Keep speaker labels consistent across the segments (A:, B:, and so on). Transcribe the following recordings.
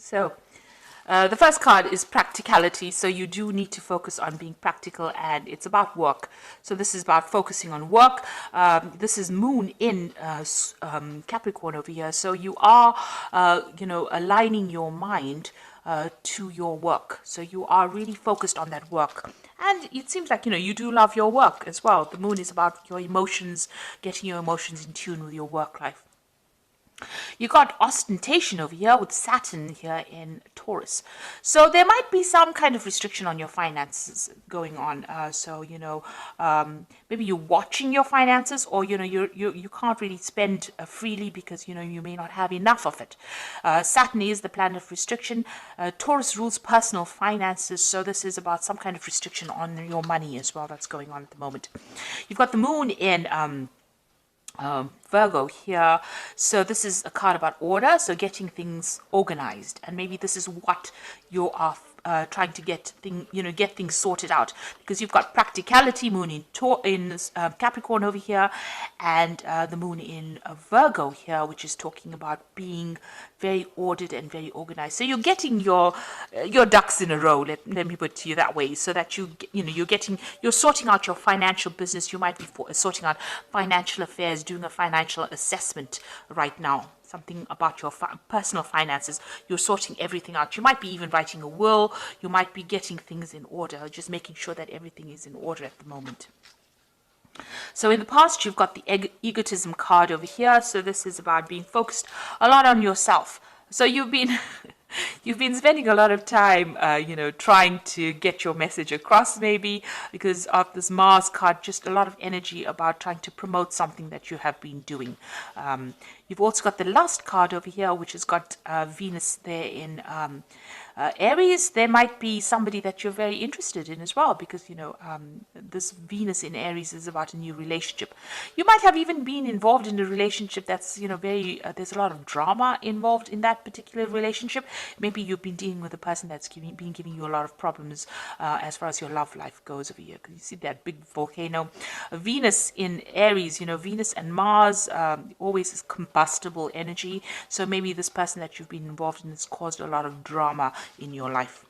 A: So the first card is practicality. So you do need to focus on being practical, and it's about work. So this is about focusing on work. This is Moon in Capricorn over here. So you are, aligning your mind to your work. So you are really focused on that work. And it seems like, you do love your work as well. The moon is about your emotions, getting your emotions in tune with your work life. You got ostentation over here with Saturn here in Taurus. So there might be some kind of restriction on your finances going on. Maybe you're watching your finances, or, you can't really spend freely because, you may not have enough of it. Saturn is the planet of restriction. Taurus rules personal finances. So this is about some kind of restriction on your money as well that's going on at the moment. You've got the moon in Virgo here. So this is a card about order, so getting things organized, and maybe this is what you are trying to get things sorted out, because you've got practicality, moon in Capricorn over here, and the moon in Virgo here, which is talking about being very ordered and very organized. So you're getting your ducks in a row, let me put it to you that way, so that you're sorting out your financial business. You might be sorting out financial affairs, doing a financial assessment right now, something about your personal finances. You're sorting everything out. You might be even writing a will. You might be getting things in order, just making sure that everything is in order at the moment. So in the past, you've got the egotism card over here. So this is about being focused a lot on yourself. So you've been spending a lot of time, trying to get your message across, maybe because of this Mars card, just a lot of energy about trying to promote something that you have been doing. You've also got the Lust card over here, which has got Venus there in Aries. There might be somebody that you're very interested in as well, because this Venus in Aries is about a new relationship. You might have even been involved in a relationship that's there's a lot of drama involved in that particular relationship. Maybe you've been dealing with a person that's been giving you a lot of problems as far as your love life goes over here, because you see that big volcano. Venus in Aries, Venus and Mars always is combustible energy. So maybe this person that you've been involved in has caused a lot of drama in your life.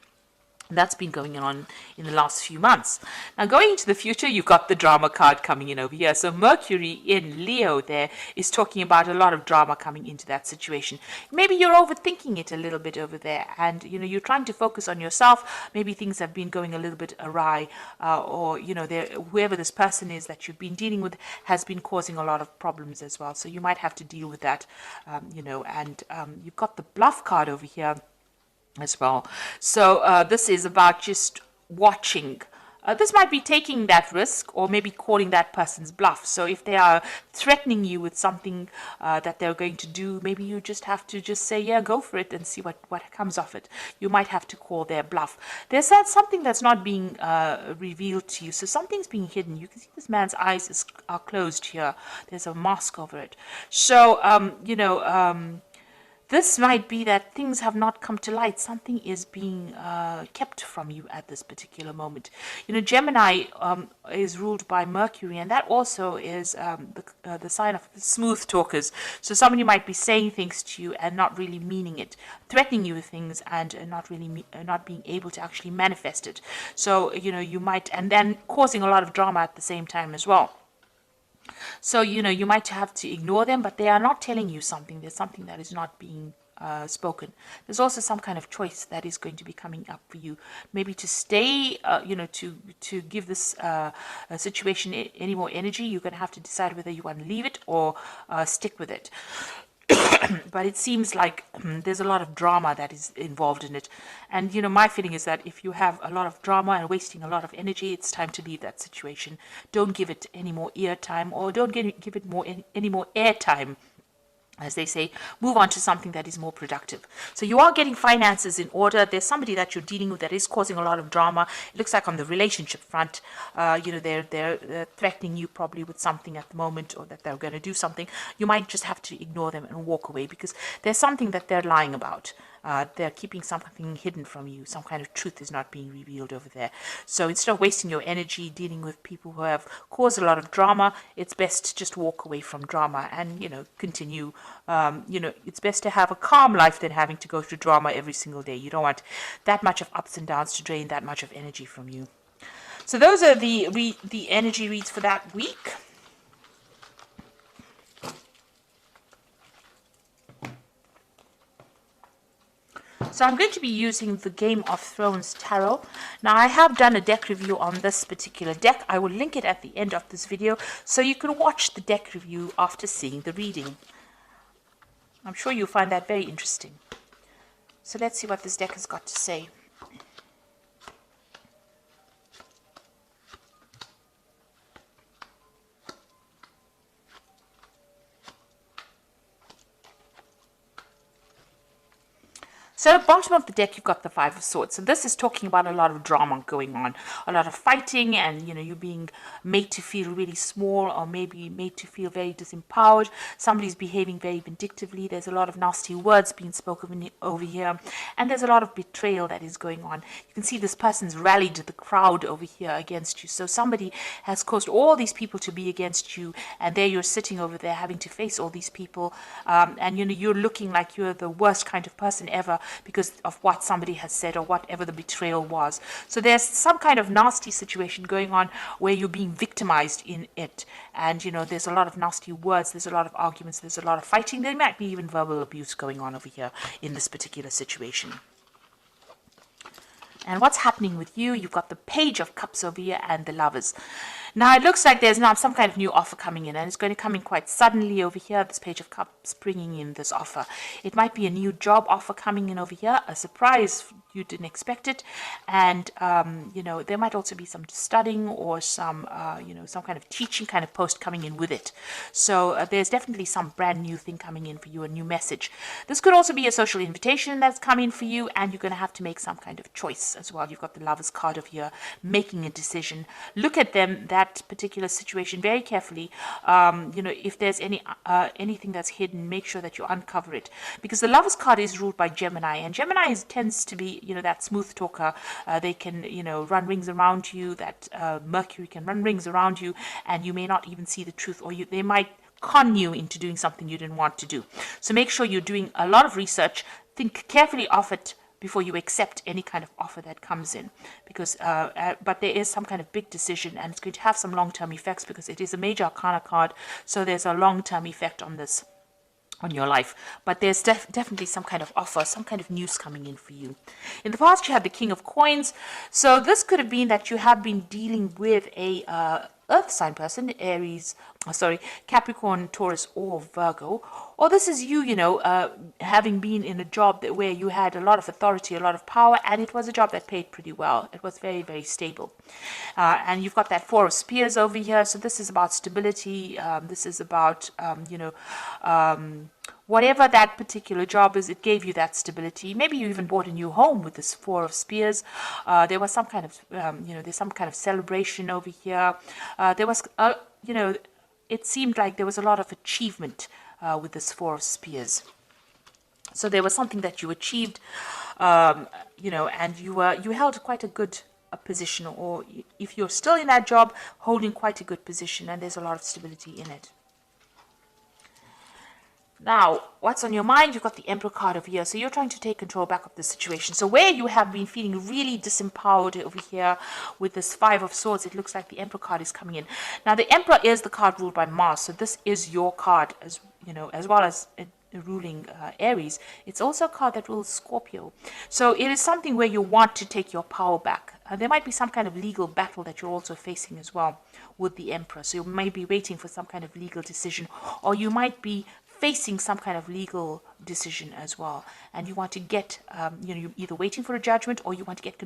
A: That's been going on in the last few months. Now, going into the future, you've got the drama card coming in over here. So Mercury in Leo there is talking about a lot of drama coming into that situation. Maybe you're overthinking it a little bit over there, and you're trying to focus on yourself. Maybe things have been going a little bit awry, or whoever this person is that you've been dealing with has been causing a lot of problems as well. So you might have to deal with that, and you've got the bluff card over here as well. So this is about just watching. This might be taking that risk, or maybe calling that person's bluff. So if they are threatening you with something that they're going to do, maybe you just have to just say, yeah, go for it, and see what comes of it. You might have to call their bluff. There's something that's not being revealed to you. So something's being hidden. You can see this man's eyes are closed here. There's a mask over it. So, this might be that things have not come to light. Something is being kept from you at this particular moment. Gemini is ruled by Mercury, and that also is the sign of smooth talkers. So somebody might be saying things to you and not really meaning it, threatening you with things, and not being able to actually manifest it. So you might, and then causing a lot of drama at the same time as well. So, you might have to ignore them, but they are not telling you something. There's something that is not being spoken. There's also some kind of choice that is going to be coming up for you. Maybe to stay, to give this situation any more energy, you're going to have to decide whether you want to leave it or stick with it. But it seems like there's a lot of drama that is involved in it. And, my feeling is that if you have a lot of drama and wasting a lot of energy, it's time to leave that situation. Don't give it any more ear time, or don't give it any more air time. As they say, move on to something that is more productive. So you are getting finances in order. There's somebody that you're dealing with that is causing a lot of drama. It looks like on the relationship front, they're threatening you probably with something at the moment, or that they're going to do something. You might just have to ignore them and walk away, because there's something that they're lying about. They're keeping something hidden from you. Some kind of truth is not being revealed over there. So instead of wasting your energy dealing with people who have caused a lot of drama, it's best to just walk away from drama and, continue. It's best to have a calm life than having to go through drama every single day. You don't want that much of ups and downs to drain that much of energy from you. So those are the energy reads for that week. So I'm going to be using the Game of Thrones Tarot. Now I have done a deck review on this particular deck. I will link it at the end of this video so you can watch the deck review after seeing the reading. I'm sure you'll find that very interesting. So let's see what this deck has got to say. So at the bottom of the deck, you've got the Five of Swords. So this is talking about a lot of drama going on, a lot of fighting, and you being made to feel really small, or maybe made to feel very disempowered. Somebody's behaving very vindictively. There's a lot of nasty words being spoken over here, and there's a lot of betrayal that is going on. You can see this person's rallied the crowd over here against you. So somebody has caused all these people to be against you, and there you're sitting over there having to face all these people, and you're looking like you're the worst kind of person ever, because of what somebody has said or whatever the betrayal was. So there's some kind of nasty situation going on where you're being victimized in it. And, there's a lot of nasty words, there's a lot of arguments, there's a lot of fighting. There might be even verbal abuse going on over here in this particular situation. And what's happening with you? You've got the Page of Cups over here and the Lovers. Now, it looks like there's now some kind of new offer coming in, and it's going to come in quite suddenly over here, this Page of Cups bringing in this offer. It might be a new job offer coming in over here, a surprise, you didn't expect it, and, there might also be some studying or some, some kind of teaching kind of post coming in with it. So there's definitely some brand new thing coming in for you, a new message. This could also be a social invitation that's coming for you, and you're going to have to make some kind of choice as well. You've got the Lovers card over here, making a decision. Look at that particular situation very carefully. If there's anything that's hidden, make sure that you uncover it, because the Lovers card is ruled by Gemini, and Gemini tends to be that smooth talker. They can run rings around you. That Mercury can run rings around you, and you may not even see the truth, or they might con you into doing something you didn't want to do. So make sure you're doing a lot of research. Think carefully of it before you accept any kind of offer that comes in, because but there is some kind of big decision, and it's going to have some long-term effects because it is a major arcana card. So there's a long-term effect on this, on your life, but there's definitely some kind of offer, some kind of news coming in for you. In the past, you had the King of Coins. So this could have been that you have been dealing with a earth sign person, Capricorn, Taurus, or Virgo. Or this is you, having been in a job where you had a lot of authority, a lot of power, and it was a job that paid pretty well. It was very, very stable. And you've got that Four of Spears over here. So this is about stability. This is about, whatever that particular job is, it gave you that stability. Maybe you even bought a new home with this Four of Spears. There was some kind of, there's some kind of celebration over here. There was, it seemed like there was a lot of achievement with this Four of Spears. So there was something that you achieved, and you held quite a good position, or if you're still in that job, holding quite a good position, and there's a lot of stability in it. Now, what's on your mind? You've got the Emperor card over here. So you're trying to take control back of the situation. So where you have been feeling really disempowered over here with this Five of Swords, it looks like the Emperor card is coming in. Now, the Emperor is the card ruled by Mars. So this is your card, as well as ruling Aries. It's also a card that rules Scorpio. So it is something where you want to take your power back. There might be some kind of legal battle that you're also facing as well with the Emperor. So you may be waiting for some kind of legal decision, or you might be facing some kind of legal decision as well, and you want to get, you're either waiting for a judgment, or you want to get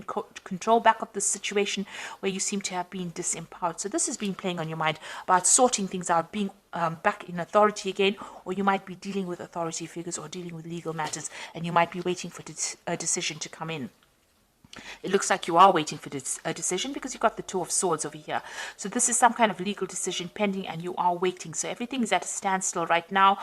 A: control back of the situation where you seem to have been disempowered. So this has been playing on your mind about sorting things out, being back in authority again, or you might be dealing with authority figures or dealing with legal matters, and you might be waiting for a decision to come in. It looks like you are waiting for a decision because you've got the Two of Swords over here. So this is some kind of legal decision pending, and you are waiting. So everything is at a standstill right now.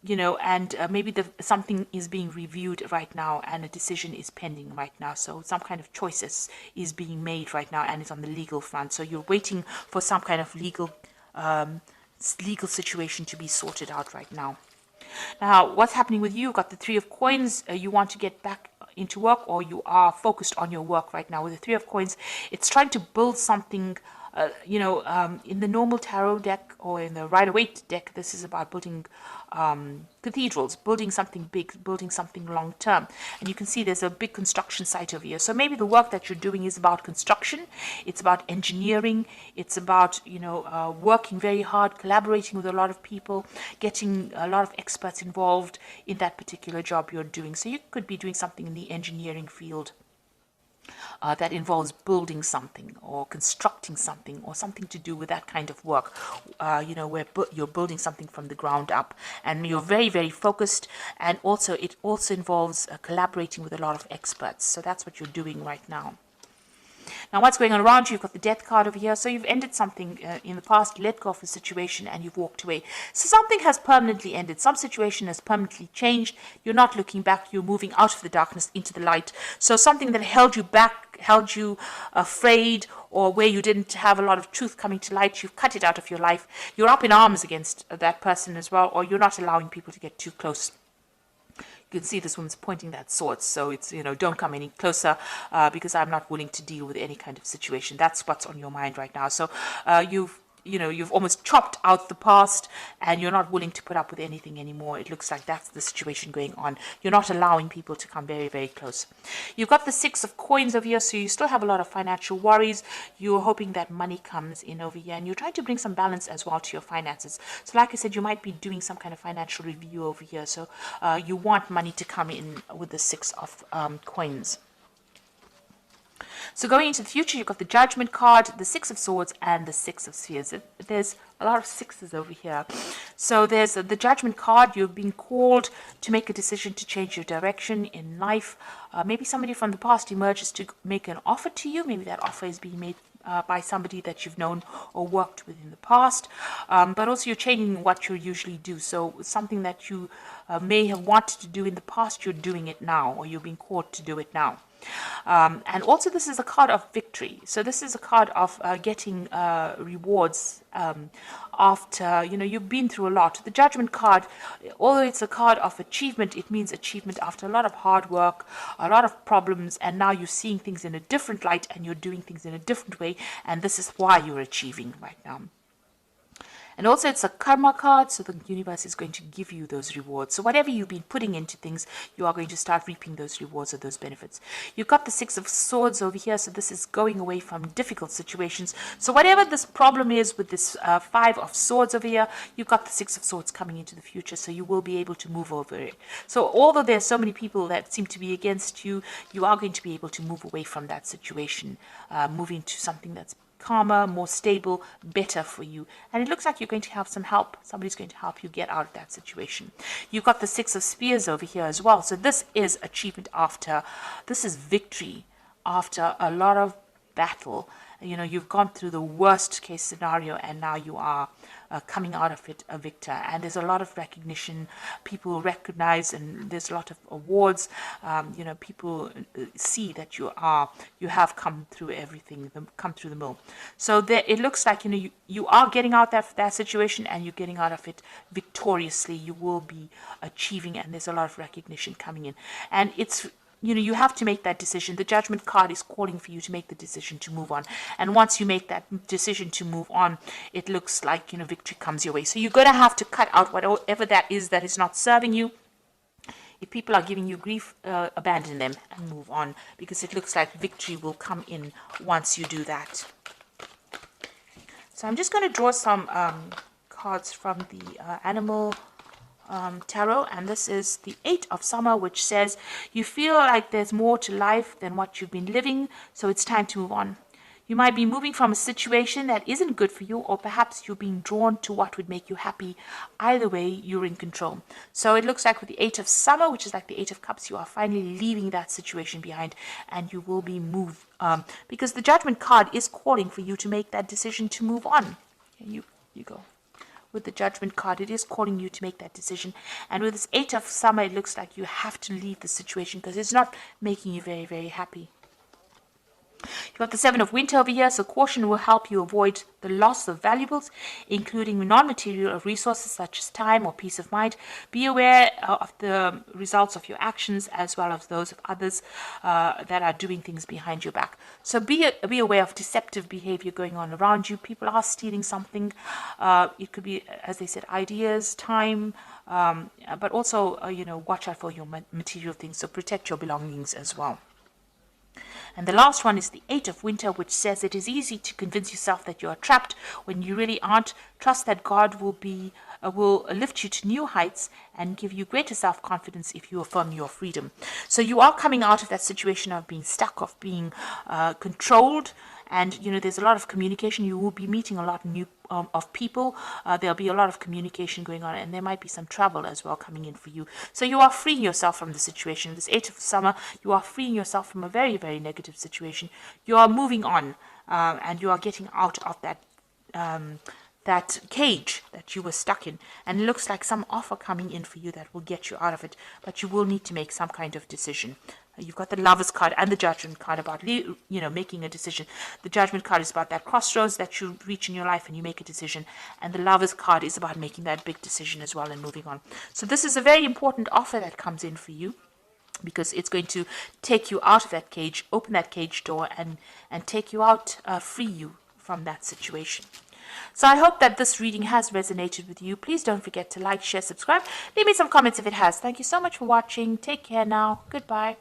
A: and maybe something is being reviewed right now and a decision is pending right now. So some kind of choices is being made right now and it's on the legal front. So you're waiting for some kind of legal situation to be sorted out right now. Now, what's happening with you? You've got the Three of Coins. You want to get back into work, or you are focused on your work right now. With the Three of Coins, it's trying to build something. In the normal tarot deck or in the Rider-Waite deck, this is about building cathedrals, building something big, building something long term. And you can see there's a big construction site over here. So maybe the work that you're doing is about construction. It's about engineering. It's about, working very hard, collaborating with a lot of people, getting a lot of experts involved in that particular job you're doing. So you could be doing something in the engineering field. That involves building something or constructing something or something to do with that kind of work, where you're building something from the ground up and you're very, very focused. And also it also involves collaborating with a lot of experts. So that's what you're doing right now. Now, what's going on around you? You've got the Death card over here. So you've ended something in the past, let go of a situation, and you've walked away. So something has permanently ended. Some situation has permanently changed. You're not looking back. You're moving out of the darkness into the light. So something that held you back, held you afraid, or where you didn't have a lot of truth coming to light, you've cut it out of your life. You're up in arms against that person as well, or you're not allowing people to get too close. You can see this woman's pointing that sword, so it's, don't come any closer because I'm not willing to deal with any kind of situation. That's what's on your mind right now. So you've almost chopped out the past and you're not willing to put up with anything anymore. It looks like that's the situation going on. You're not allowing people to come very, very close. You've got the Six of Coins over here, so you still have a lot of financial worries. You're hoping that money comes in over here and you're trying to bring some balance as well to your finances. So like I said, you might be doing some kind of financial review over here. So you want money to come in with the Six of Coins. So going into the future, you've got the Judgment card, the Six of Swords, and the Six of Spheres. There's a lot of sixes over here. So there's the Judgment card. You've been called to make a decision to change your direction in life. Maybe somebody from the past emerges to make an offer to you. Maybe that offer is being made by somebody that you've known or worked with in the past. But also you're changing what you usually do. So something that you may have wanted to do in the past, you're doing it now, or you're being called to do it now. And also this is a card of victory. So this is a card of getting rewards after, you've been through a lot. The Judgment card, although it's a card of achievement, it means achievement after a lot of hard work, a lot of problems, and now you're seeing things in a different light and you're doing things in a different way, and this is why you're achieving right now. And also it's a karma card, so the universe is going to give you those rewards. So whatever you've been putting into things, you are going to start reaping those rewards or those benefits. You've got the Six of Swords over here, so this is going away from difficult situations. So whatever this problem is with this Five of Swords over here, you've got the Six of Swords coming into the future, so you will be able to move over it. So although there's so many people that seem to be against you, you are going to be able to move away from that situation, moving to something that's calmer, more stable, better for you. And it looks like you're going to have some help. Somebody's going to help you get out of that situation. You've got the Six of Spears over here as well. So this is achievement after, this is victory after a lot of battle. You've gone through the worst case scenario and now you are coming out of it a victor. And there's a lot of recognition. People recognize, and there's a lot of awards. People see that you have come through everything, come through the mill. So it looks like you are getting out of that situation and you're getting out of it victoriously. You will be achieving, and there's a lot of recognition coming in. And it's you have to make that decision. The Judgment card is calling for you to make the decision to move on. And once you make that decision to move on, it looks like, victory comes your way. So you're going to have to cut out whatever that is not serving you. If people are giving you grief, abandon them and move on, because it looks like victory will come in once you do that. So I'm just going to draw some cards from the Animal Tarot, and this is the Eight of Summer, which says you feel like there's more to life than what you've been living, so it's time to move on. You might be moving from a situation that isn't good for you, or perhaps you're being drawn to what would make you happy. Either way, you're in control. So it looks like with the Eight of Summer, which is like the Eight of Cups, you are finally leaving that situation behind and you will be moved, because the Judgment card is calling for you to make that decision to move on. You go. with the Judgment card. It is calling you to make that decision. And with this 8 of Summer, it looks like you have to leave the situation because it's not making you very, very happy. You've got the 7 of Winter over here, so caution will help you avoid the loss of valuables, including non-material resources such as time or peace of mind. Be aware of the results of your actions as well as those of others that are doing things behind your back. So be aware of deceptive behavior going on around you. People are stealing something. It could be, as they said, ideas, time, but also, watch out for your material things. So protect your belongings as well. And the last one is the 8 of Winter, which says it is easy to convince yourself that you are trapped when you really aren't. Trust that God will lift you to new heights and give you greater self-confidence if you affirm your freedom. So you are coming out of that situation of being stuck, of being controlled. And, there's a lot of communication. You will be meeting a lot of people. There'll be a lot of communication going on, and there might be some travel as well coming in for you. So you are freeing yourself from the situation. This 8 of Summer, you are freeing yourself from a very, very negative situation. You are moving on, and you are getting out of that cage that you were stuck in. And it looks like some offer coming in for you that will get you out of it, but you will need to make some kind of decision. You've got the Lovers card and the Judgment card about, making a decision. The Judgment card is about that crossroads that you reach in your life and you make a decision. And the Lovers card is about making that big decision as well and moving on. So this is a very important offer that comes in for you, because it's going to take you out of that cage, open that cage door, and take you out, free you from that situation. So I hope that this reading has resonated with you. Please don't forget to like, share, subscribe. Leave me some comments if it has. Thank you so much for watching. Take care now. Goodbye.